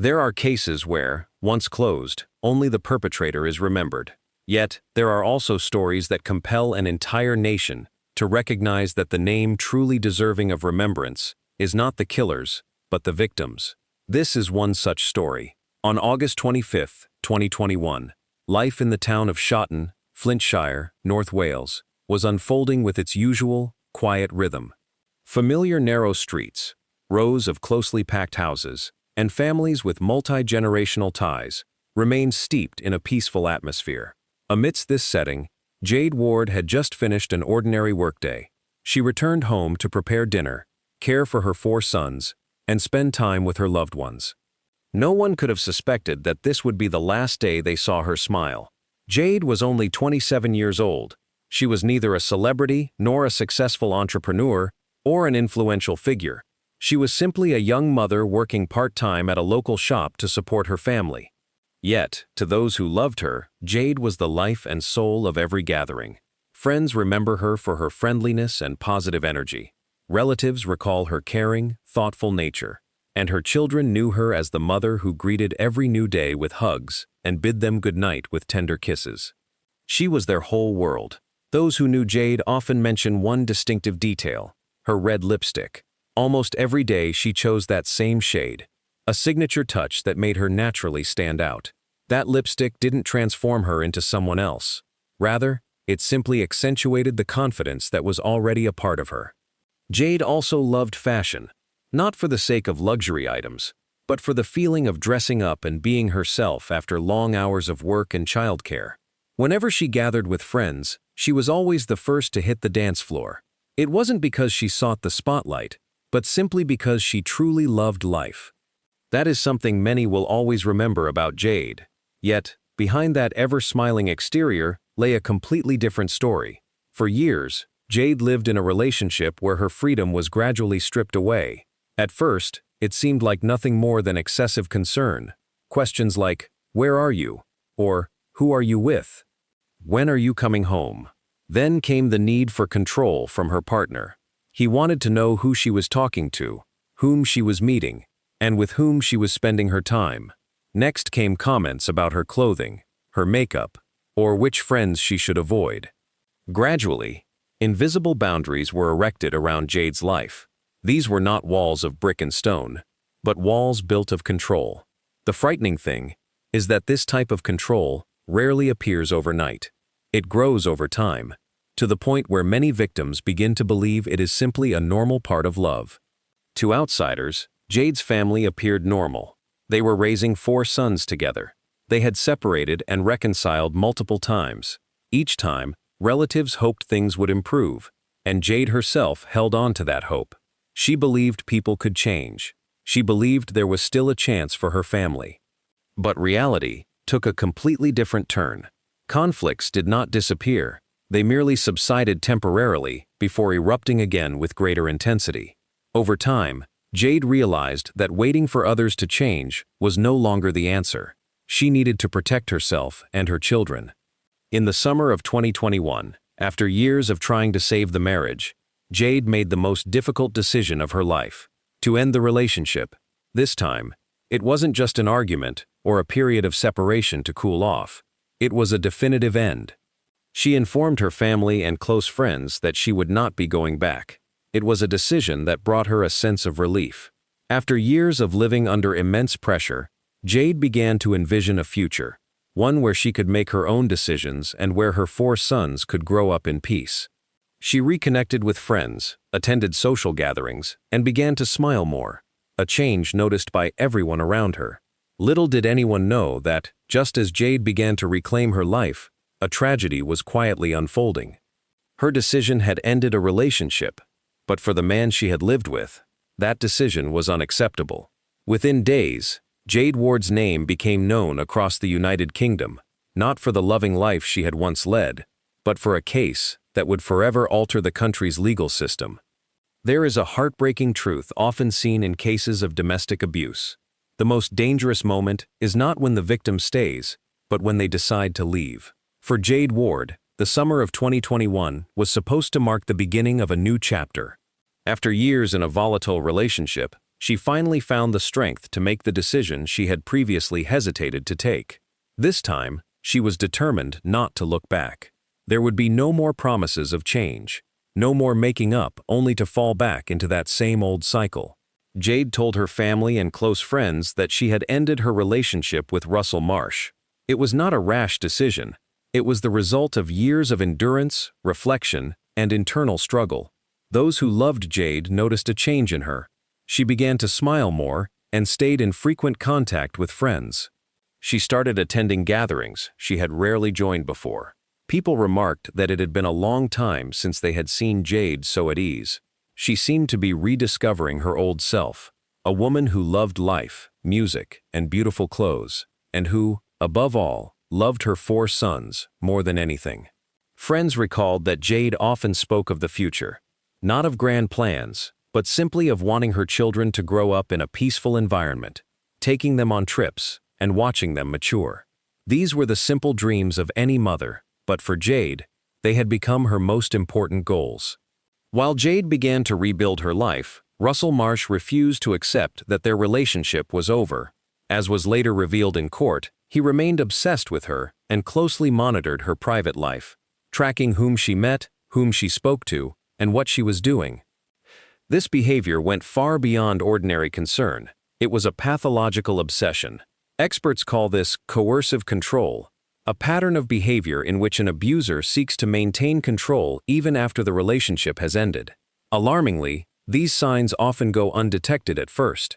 There are cases where, once closed, only the perpetrator is remembered. Yet, there are also stories that compel an entire nation to recognize that the name truly deserving of remembrance is not the killers, but the victims. This is one such story. On August 25, 2021, life in the town of Shotton, Flintshire, North Wales, was unfolding with its usual, quiet rhythm. Familiar narrow streets, rows of closely packed houses, and families with multi-generational ties remained steeped in a peaceful atmosphere. Amidst this setting, Jade Ward had just finished an ordinary workday. She returned home to prepare dinner, care for her 4 sons, and spend time with her loved ones. No one could have suspected that this would be the last day they saw her smile. Jade was only 27 years old. She was neither a celebrity nor a successful entrepreneur or an influential figure. She was simply a young mother working part-time at a local shop to support her family. Yet, to those who loved her, Jade was the life and soul of every gathering. Friends remember her for her friendliness and positive energy. Relatives recall her caring, thoughtful nature. And her children knew her as the mother who greeted every new day with hugs and bid them goodnight with tender kisses. She was their whole world. Those who knew Jade often mention one distinctive detail: her red lipstick. Almost every day she chose that same shade, a signature touch that made her naturally stand out. That lipstick didn't transform her into someone else. Rather, it simply accentuated the confidence that was already a part of her. Jade also loved fashion, not for the sake of luxury items, but for the feeling of dressing up and being herself after long hours of work and childcare. Whenever she gathered with friends, she was always the first to hit the dance floor. It wasn't because she sought the spotlight, but simply because she truly loved life. That is something many will always remember about Jade. Yet, behind that ever-smiling exterior lay a completely different story. For years, Jade lived in a relationship where her freedom was gradually stripped away. At first, it seemed like nothing more than excessive concern. Questions like, "Where are you?" or "Who are you with?" "When are you coming home?" Then came the need for control from her partner. He wanted to know who she was talking to, whom she was meeting, and with whom she was spending her time. Next came comments about her clothing, her makeup, or which friends she should avoid. Gradually, invisible boundaries were erected around Jade's life. These were not walls of brick and stone, but walls built of control. The frightening thing is that this type of control rarely appears overnight. It grows over time, to the point where many victims begin to believe it is simply a normal part of love. To outsiders, Jade's family appeared normal. They were raising 4 sons together. They had separated and reconciled multiple times. Each time, relatives hoped things would improve, and Jade herself held on to that hope. She believed people could change. She believed there was still a chance for her family. But reality took a completely different turn. Conflicts did not disappear. They merely subsided temporarily before erupting again with greater intensity. Over time, Jade realized that waiting for others to change was no longer the answer. She needed to protect herself and her children. In the summer of 2021, after years of trying to save the marriage, Jade made the most difficult decision of her life: to end the relationship. This time, it wasn't just an argument or a period of separation to cool off. It was a definitive end. She informed her family and close friends that she would not be going back. It was a decision that brought her a sense of relief. After years of living under immense pressure, Jade began to envision a future, one where she could make her own decisions and where her 4 sons could grow up in peace. She reconnected with friends, attended social gatherings, and began to smile more, a change noticed by everyone around her. Little did anyone know that, just as Jade began to reclaim her life, a tragedy was quietly unfolding. Her decision had ended a relationship, but for the man she had lived with, that decision was unacceptable. Within days, Jade Ward's name became known across the United Kingdom, not for the loving life she had once led, but for a case that would forever alter the country's legal system. There is a heartbreaking truth often seen in cases of domestic abuse. The most dangerous moment is not when the victim stays, but when they decide to leave. For Jade Ward, the summer of 2021 was supposed to mark the beginning of a new chapter. After years in a volatile relationship, she finally found the strength to make the decision she had previously hesitated to take. This time, she was determined not to look back. There would be no more promises of change, no more making up only to fall back into that same old cycle. Jade told her family and close friends that she had ended her relationship with Russell Marsh. It was not a rash decision. It was the result of years of endurance, reflection, and internal struggle. Those who loved Jade noticed a change in her. She began to smile more and stayed in frequent contact with friends. She started attending gatherings she had rarely joined before. People remarked that it had been a long time since they had seen Jade so at ease. She seemed to be rediscovering her old self, a woman who loved life, music, and beautiful clothes, and who, above all, loved her 4 sons more than anything. Friends recalled that Jade often spoke of the future, not of grand plans, but simply of wanting her children to grow up in a peaceful environment, taking them on trips, and watching them mature. These were the simple dreams of any mother, but for Jade, they had become her most important goals. While Jade began to rebuild her life, Russell Marsh refused to accept that their relationship was over. As was later revealed in court, he remained obsessed with her and closely monitored her private life, tracking whom she met, whom she spoke to, and what she was doing. This behavior went far beyond ordinary concern. It was a pathological obsession. Experts call this coercive control, a pattern of behavior in which an abuser seeks to maintain control even after the relationship has ended. Alarmingly, these signs often go undetected at first.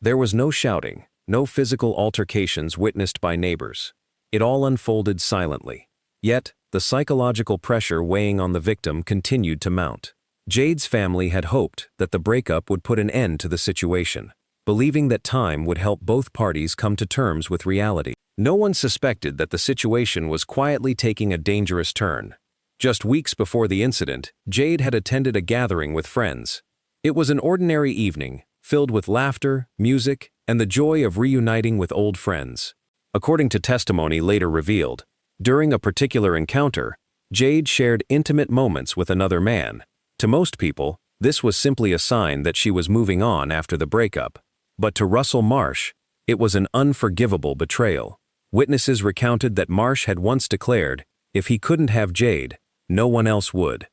There was no shouting, no physical altercations witnessed by neighbors. It all unfolded silently. Yet, the psychological pressure weighing on the victim continued to mount. Jade's family had hoped that the breakup would put an end to the situation, believing that time would help both parties come to terms with reality. No one suspected that the situation was quietly taking a dangerous turn. Just weeks before the incident, Jade had attended a gathering with friends. It was an ordinary evening, filled with laughter, music, and the joy of reuniting with old friends. According to testimony later revealed, during a particular encounter, Jade shared intimate moments with another man. To most people, this was simply a sign that she was moving on after the breakup. But to Russell Marsh, it was an unforgivable betrayal. Witnesses recounted that Marsh had once declared, if he couldn't have Jade, no one else would.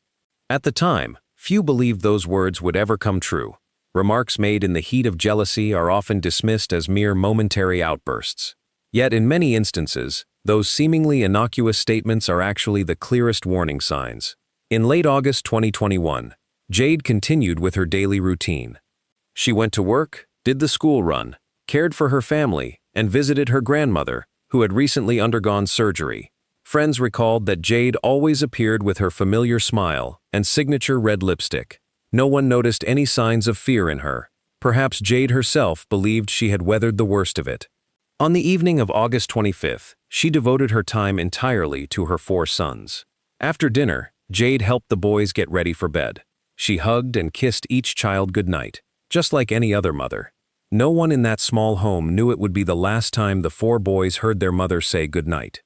At the time, few believed those words would ever come true. Remarks made in the heat of jealousy are often dismissed as mere momentary outbursts. Yet in many instances, those seemingly innocuous statements are actually the clearest warning signs. In late August 2021, Jade continued with her daily routine. She went to work, did the school run, cared for her family, and visited her grandmother, who had recently undergone surgery. Friends recalled that Jade always appeared with her familiar smile and signature red lipstick. No one noticed any signs of fear in her. Perhaps Jade herself believed she had weathered the worst of it. On the evening of August 25th, she devoted her time entirely to her 4 sons. After dinner, Jade helped the boys get ready for bed. She hugged and kissed each child goodnight, just like any other mother. No one in that small home knew it would be the last time the 4 boys heard their mother say goodnight.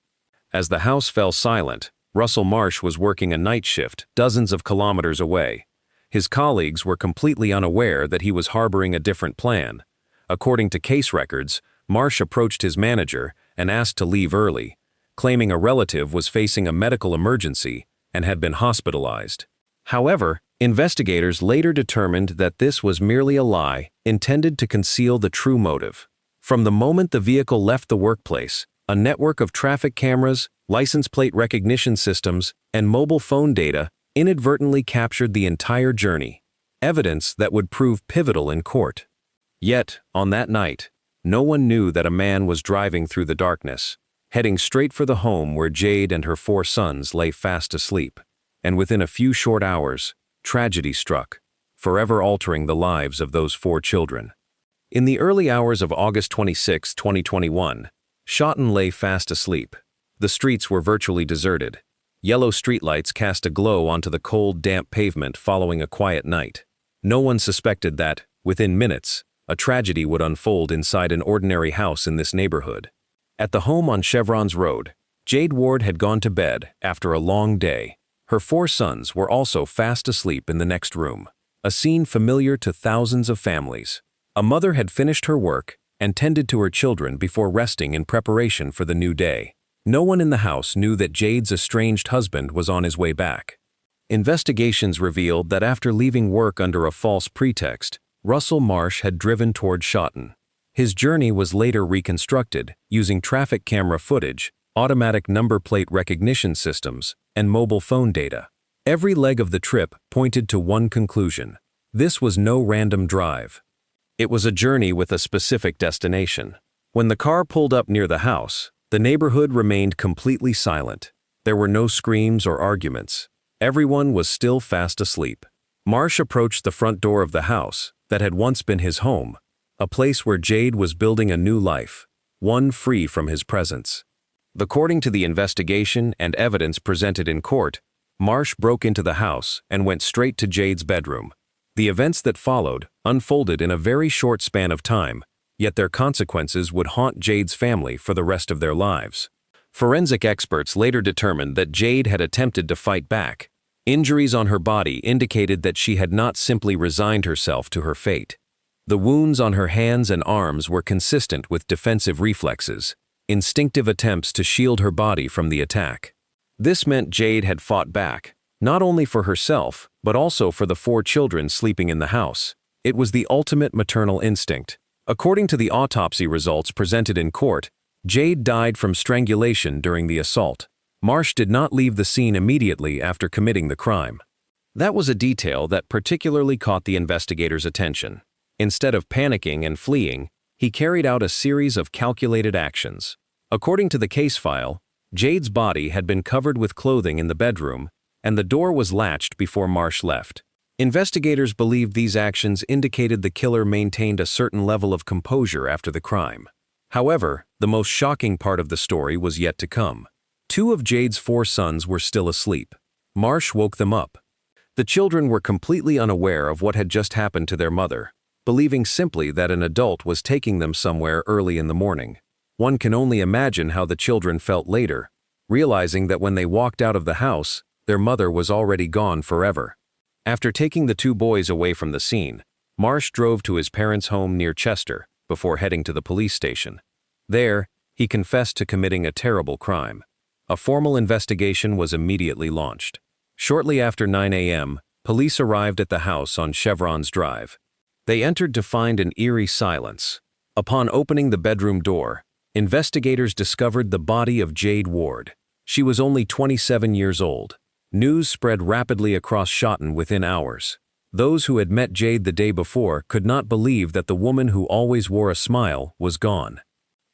As the house fell silent, Russell Marsh was working a night shift dozens of kilometers away. His colleagues were completely unaware that he was harboring a different plan. According to case records, Marsh approached his manager and asked to leave early, claiming a relative was facing a medical emergency and had been hospitalized. However, investigators later determined that this was merely a lie intended to conceal the true motive. From the moment the vehicle left the workplace, a network of traffic cameras, license plate recognition systems, and mobile phone data inadvertently captured the entire journey, evidence that would prove pivotal in court. Yet, on that night, no one knew that a man was driving through the darkness, heading straight for the home where Jade and her 4 sons lay fast asleep. And within a few short hours, tragedy struck, forever altering the lives of those 4 children. In the early hours of August 26, 2021, Shotton lay fast asleep. The streets were virtually deserted. Yellow streetlights cast a glow onto the cold, damp pavement following a quiet night. No one suspected that, within minutes, a tragedy would unfold inside an ordinary house in this neighborhood. At the home on Chevrons Road, Jade Ward had gone to bed after a long day. Her 4 sons were also fast asleep in the next room, a scene familiar to thousands of families. A mother had finished her work and tended to her children before resting in preparation for the new day. No one in the house knew that Jade's estranged husband was on his way back. Investigations revealed that after leaving work under a false pretext, Russell Marsh had driven toward Shotton. His journey was later reconstructed using traffic camera footage, automatic number plate recognition systems, and mobile phone data. Every leg of the trip pointed to one conclusion: this was no random drive. It was a journey with a specific destination. When the car pulled up near the house, the neighborhood remained completely silent. There were no screams or arguments. Everyone was still fast asleep. Marsh approached the front door of the house that had once been his home, a place where Jade was building a new life, one free from his presence. According to the investigation and evidence presented in court, Marsh broke into the house and went straight to Jade's bedroom. The events that followed unfolded in a very short span of time, yet their consequences would haunt Jade's family for the rest of their lives. Forensic experts later determined that Jade had attempted to fight back. Injuries on her body indicated that she had not simply resigned herself to her fate. The wounds on her hands and arms were consistent with defensive reflexes, instinctive attempts to shield her body from the attack. This meant Jade had fought back, not only for herself, but also for the 4 children sleeping in the house. It was the ultimate maternal instinct. According to the autopsy results presented in court, Jade died from strangulation during the assault. Marsh did not leave the scene immediately after committing the crime. That was a detail that particularly caught the investigators' attention. Instead of panicking and fleeing, he carried out a series of calculated actions. According to the case file, Jade's body had been covered with clothing in the bedroom, and the door was latched before Marsh left. Investigators believed these actions indicated the killer maintained a certain level of composure after the crime. However, the most shocking part of the story was yet to come. 2 of Jade's 4 sons were still asleep. Marsh woke them up. The children were completely unaware of what had just happened to their mother, believing simply that an adult was taking them somewhere early in the morning. One can only imagine how the children felt later, realizing that when they walked out of the house, their mother was already gone forever. After taking the 2 boys away from the scene, Marsh drove to his parents' home near Chester before heading to the police station. There, he confessed to committing a terrible crime. A formal investigation was immediately launched. Shortly after 9 a.m., police arrived at the house on Chevron's Drive. They entered to find an eerie silence. Upon opening the bedroom door, investigators discovered the body of Jade Ward. She was only 27 years old. News spread rapidly across Shotton within hours. Those who had met Jade the day before could not believe that the woman who always wore a smile was gone.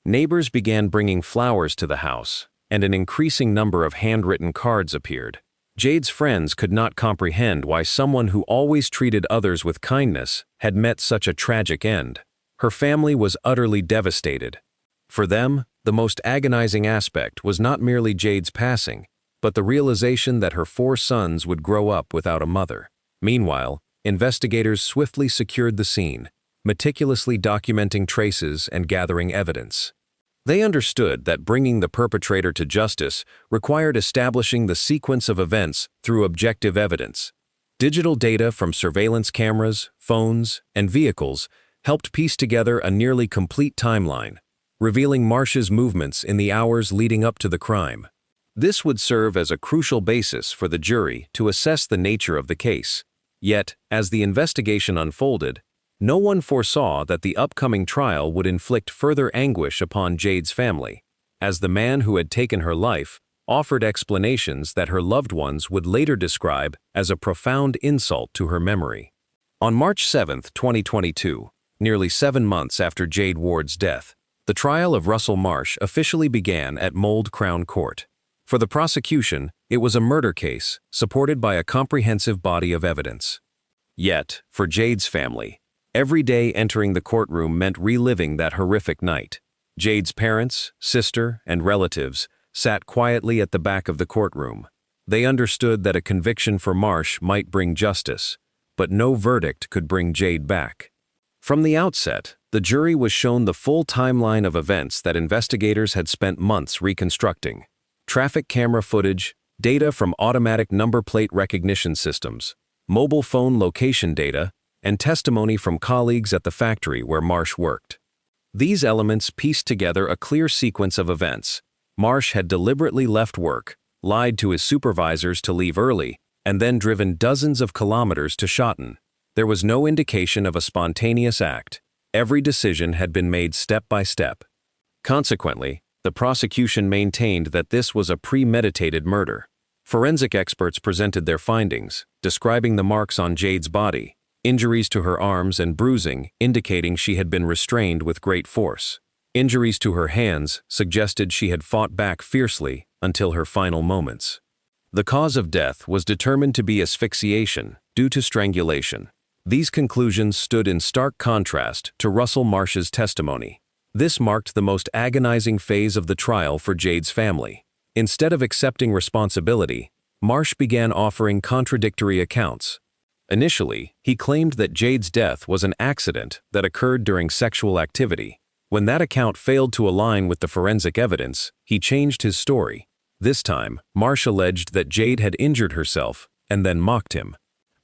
Neighbors began bringing flowers to the house, and an increasing number of handwritten cards appeared. Jade's friends could not comprehend why someone who always treated others with kindness had met such a tragic end. Her family was utterly devastated. For them, the most agonizing aspect was not merely Jade's passing, but the realization that her 4 sons would grow up without a mother. Meanwhile, investigators swiftly secured the scene, meticulously documenting traces and gathering evidence. They understood that bringing the perpetrator to justice required establishing the sequence of events through objective evidence. Digital data from surveillance cameras, phones, and vehicles helped piece together a nearly complete timeline, revealing Marsh's movements in the hours leading up to the crime. This would serve as a crucial basis for the jury to assess the nature of the case. Yet, as the investigation unfolded, no one foresaw that the upcoming trial would inflict further anguish upon Jade's family, as the man who had taken her life offered explanations that her loved ones would later describe as a profound insult to her memory. On March 7, 2022, nearly 7 months after Jade Ward's death, the trial of Russell Marsh officially began at Mold Crown Court. For the prosecution, it was a murder case supported by a comprehensive body of evidence. Yet, for Jade's family, every day entering the courtroom meant reliving that horrific night. Jade's parents, sister, and relatives sat quietly at the back of the courtroom. They understood that a conviction for Marsh might bring justice, but no verdict could bring Jade back. From the outset, the jury was shown the full timeline of events that investigators had spent months reconstructing. Traffic camera footage, data from automatic number plate recognition systems, mobile phone location data, and testimony from colleagues at the factory where Marsh worked. These elements pieced together a clear sequence of events. Marsh had deliberately left work, lied to his supervisors to leave early, and then driven dozens of kilometers to Schotten. There was no indication of a spontaneous act. Every decision had been made step by step. Consequently, the prosecution maintained that this was a premeditated murder. Forensic experts presented their findings, describing the marks on Jade's body, injuries to her arms and bruising indicating she had been restrained with great force. Injuries to her hands suggested she had fought back fiercely until her final moments. The cause of death was determined to be asphyxiation due to strangulation. These conclusions stood in stark contrast to Russell Marsh's testimony. This marked the most agonizing phase of the trial for Jade's family. Instead of accepting responsibility, Marsh began offering contradictory accounts. Initially, he claimed that Jade's death was an accident that occurred during sexual activity. When that account failed to align with the forensic evidence, he changed his story. This time, Marsh alleged that Jade had injured herself and then mocked him.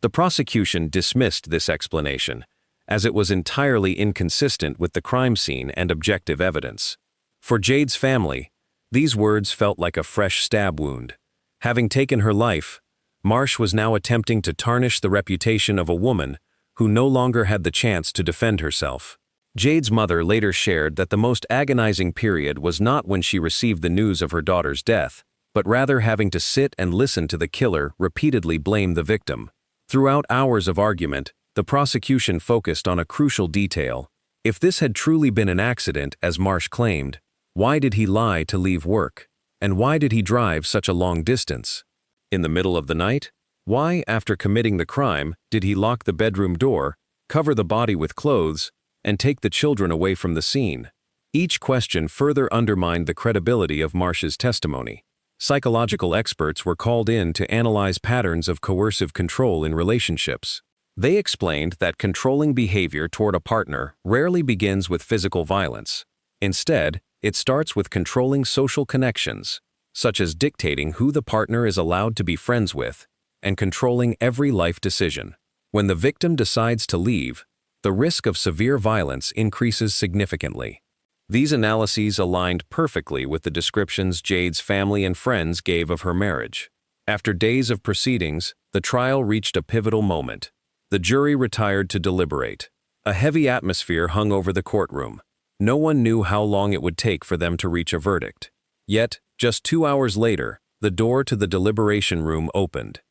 The prosecution dismissed this explanation, as it was entirely inconsistent with the crime scene and objective evidence. For Jade's family, these words felt like a fresh stab wound. Having taken her life, Marsh was now attempting to tarnish the reputation of a woman who no longer had the chance to defend herself. Jade's mother later shared that the most agonizing period was not when she received the news of her daughter's death, but rather having to sit and listen to the killer repeatedly blame the victim. Throughout hours of argument, the prosecution focused on a crucial detail. If this had truly been an accident, as Marsh claimed, why did he lie to leave work? And why did he drive such a long distance? In the middle of the night? Why, after committing the crime, did he lock the bedroom door, cover the body with clothes, and take the children away from the scene? Each question further undermined the credibility of Marsh's testimony. Psychological experts were called in to analyze patterns of coercive control in relationships. They explained that controlling behavior toward a partner rarely begins with physical violence. Instead, it starts with controlling social connections, such as dictating who the partner is allowed to be friends with, and controlling every life decision. When the victim decides to leave, the risk of severe violence increases significantly. These analyses aligned perfectly with the descriptions Jade's family and friends gave of her marriage. After days of proceedings, the trial reached a pivotal moment. The jury retired to deliberate. A heavy atmosphere hung over the courtroom. No one knew how long it would take for them to reach a verdict. Yet, just 2 hours later, the door to the deliberation room opened.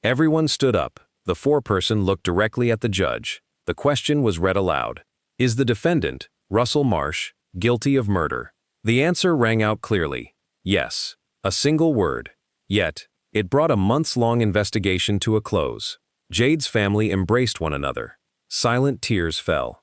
Everyone stood up. The foreperson looked directly at the judge. The question was read aloud. Is the defendant, Russell Marsh, guilty of murder? The answer rang out clearly. Yes. A single word. Yet, it brought a months-long investigation to a close. Jade's family embraced one another. Silent tears fell.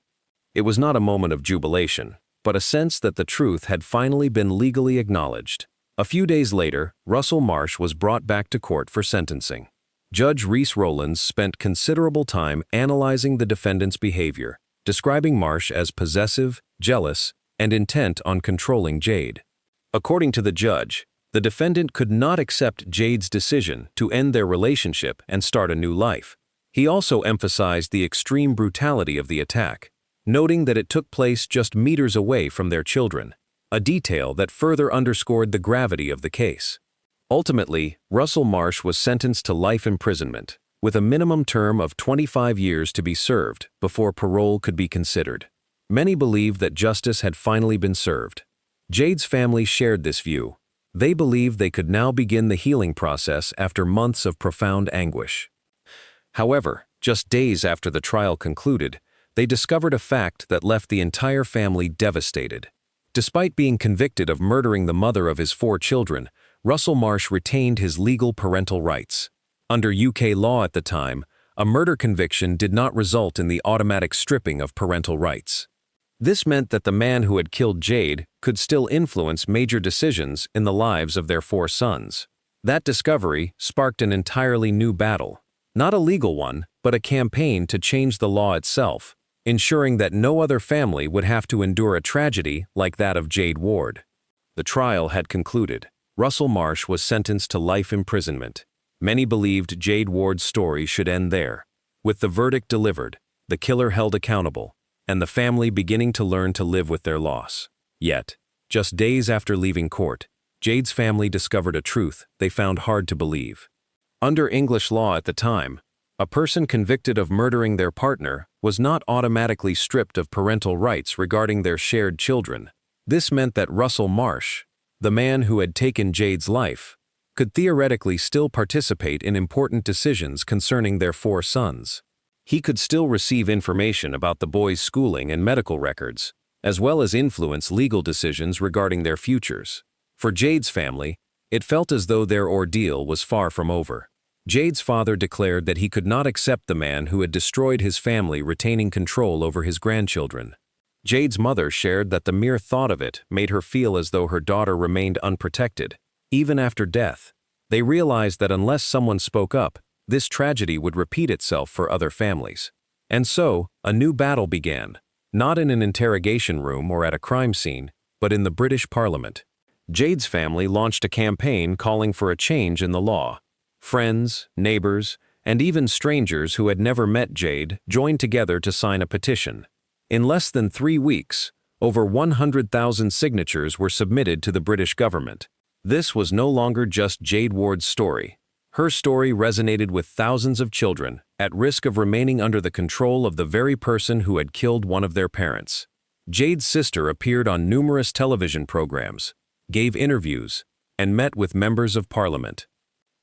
It was not a moment of jubilation, but a sense that the truth had finally been legally acknowledged. A few days later, Russell Marsh was brought back to court for sentencing. Judge Reese Rowlands spent considerable time analyzing the defendant's behavior, describing Marsh as possessive, jealous, and intent on controlling Jade. According to the judge, the defendant could not accept Jade's decision to end their relationship and start a new life. He also emphasized the extreme brutality of the attack, noting that it took place just meters away from their children, a detail that further underscored the gravity of the case. Ultimately, Russell Marsh was sentenced to life imprisonment, with a minimum term of 25 years to be served before parole could be considered. Many believed that justice had finally been served. Jade's family shared this view. They believed they could now begin the healing process after months of profound anguish. However, just days after the trial concluded, they discovered a fact that left the entire family devastated. Despite being convicted of murdering the mother of his 4 children, Russell Marsh retained his legal parental rights. Under UK law at the time, a murder conviction did not result in the automatic stripping of parental rights. This meant that the man who had killed Jade could still influence major decisions in the lives of their 4 sons. That discovery sparked an entirely new battle. Not a legal one, but a campaign to change the law itself, ensuring that no other family would have to endure a tragedy like that of Jade Ward. The trial had concluded. Russell Marsh was sentenced to life imprisonment. Many believed Jade Ward's story should end there. With the verdict delivered, the killer held accountable, and the family beginning to learn to live with their loss. Yet, just days after leaving court, Jade's family discovered a truth they found hard to believe. Under English law at the time, a person convicted of murdering their partner was not automatically stripped of parental rights regarding their shared children. This meant that Russell Marsh, the man who had taken Jade's life, could theoretically still participate in important decisions concerning their 4 sons. He could still receive information about the boys' schooling and medical records, as well as influence legal decisions regarding their futures. For Jade's family, it felt as though their ordeal was far from over. Jade's father declared that he could not accept the man who had destroyed his family retaining control over his grandchildren. Jade's mother shared that the mere thought of it made her feel as though her daughter remained unprotected, even after death. They realized that unless someone spoke up, this tragedy would repeat itself for other families. And so, a new battle began, not in an interrogation room or at a crime scene, but in the British Parliament. Jade's family launched a campaign calling for a change in the law. Friends, neighbors, and even strangers who had never met Jade joined together to sign a petition. In less than 3 weeks, over 100,000 signatures were submitted to the British government. This was no longer just Jade Ward's story. Her story resonated with thousands of children at risk of remaining under the control of the very person who had killed one of their parents. Jade's sister appeared on numerous television programs, gave interviews, and met with members of Parliament.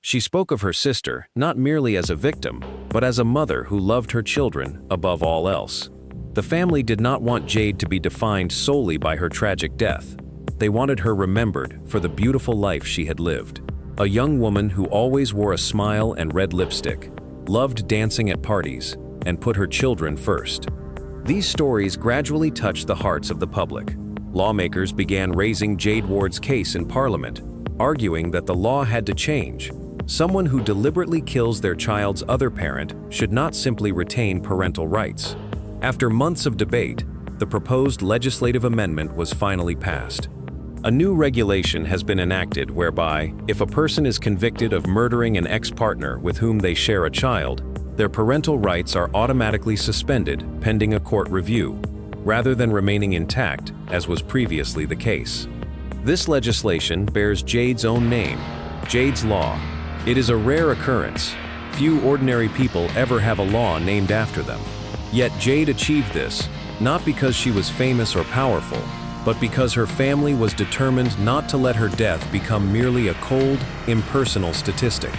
She spoke of her sister not merely as a victim, but as a mother who loved her children above all else. The family did not want Jade to be defined solely by her tragic death. They wanted her remembered for the beautiful life she had lived. A young woman who always wore a smile and red lipstick, loved dancing at parties, and put her children first. These stories gradually touched the hearts of the public. Lawmakers began raising Jade Ward's case in Parliament, arguing that the law had to change. Someone who deliberately kills their child's other parent should not simply retain parental rights. After months of debate, the proposed legislative amendment was finally passed. A new regulation has been enacted whereby, if a person is convicted of murdering an ex-partner with whom they share a child, their parental rights are automatically suspended pending a court review, rather than remaining intact, as was previously the case. This legislation bears Jade's own name, Jade's Law. It is a rare occurrence. Few ordinary people ever have a law named after them. Yet Jade achieved this, not because she was famous or powerful, but because her family was determined not to let her death become merely a cold, impersonal statistic.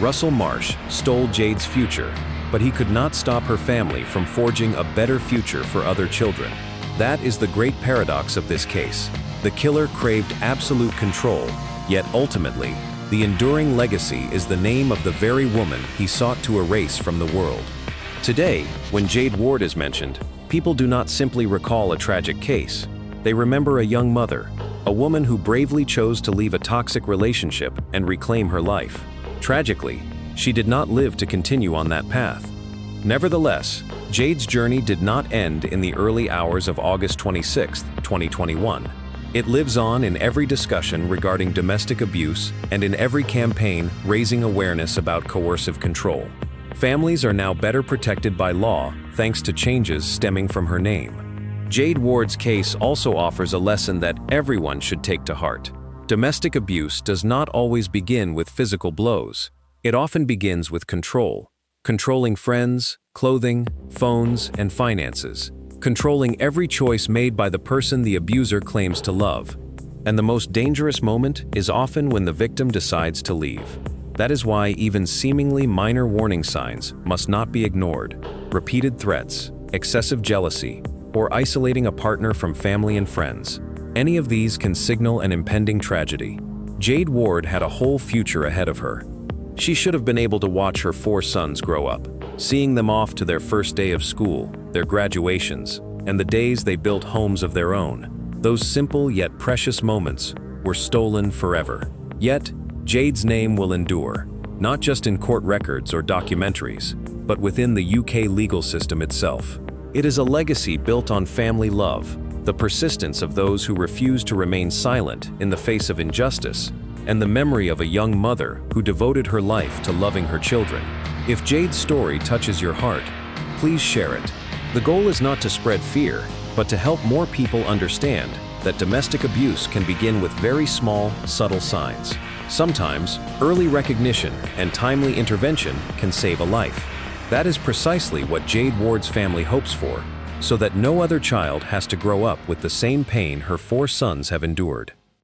Russell Marsh stole Jade's future, but he could not stop her family from forging a better future for other children. That is the great paradox of this case. The killer craved absolute control, yet ultimately, the enduring legacy is the name of the very woman he sought to erase from the world. Today, when Jade Ward is mentioned, people do not simply recall a tragic case. They remember a young mother, a woman who bravely chose to leave a toxic relationship and reclaim her life. Tragically, she did not live to continue on that path. Nevertheless, Jade's journey did not end in the early hours of August 26, 2021. It lives on in every discussion regarding domestic abuse and in every campaign raising awareness about coercive control. Families are now better protected by law thanks to changes stemming from her name. Jade Ward's case also offers a lesson that everyone should take to heart. Domestic abuse does not always begin with physical blows. It often begins with control. Controlling friends, clothing, phones, and finances. Controlling every choice made by the person the abuser claims to love. And the most dangerous moment is often when the victim decides to leave. That is why even seemingly minor warning signs must not be ignored. Repeated threats, excessive jealousy, or isolating a partner from family and friends. Any of these can signal an impending tragedy. Jade Ward had a whole future ahead of her. She should have been able to watch her 4 sons grow up, seeing them off to their first day of school, their graduations, and the days they built homes of their own. Those simple yet precious moments were stolen forever. Yet, Jade's name will endure, not just in court records or documentaries, but within the UK legal system itself. It is a legacy built on family love, the persistence of those who refuse to remain silent in the face of injustice, and the memory of a young mother who devoted her life to loving her children. If Jade's story touches your heart, please share it. The goal is not to spread fear, but to help more people understand that domestic abuse can begin with very small, subtle signs. Sometimes, early recognition and timely intervention can save a life. That is precisely what Jade Ward's family hopes for, so that no other child has to grow up with the same pain her 4 sons have endured.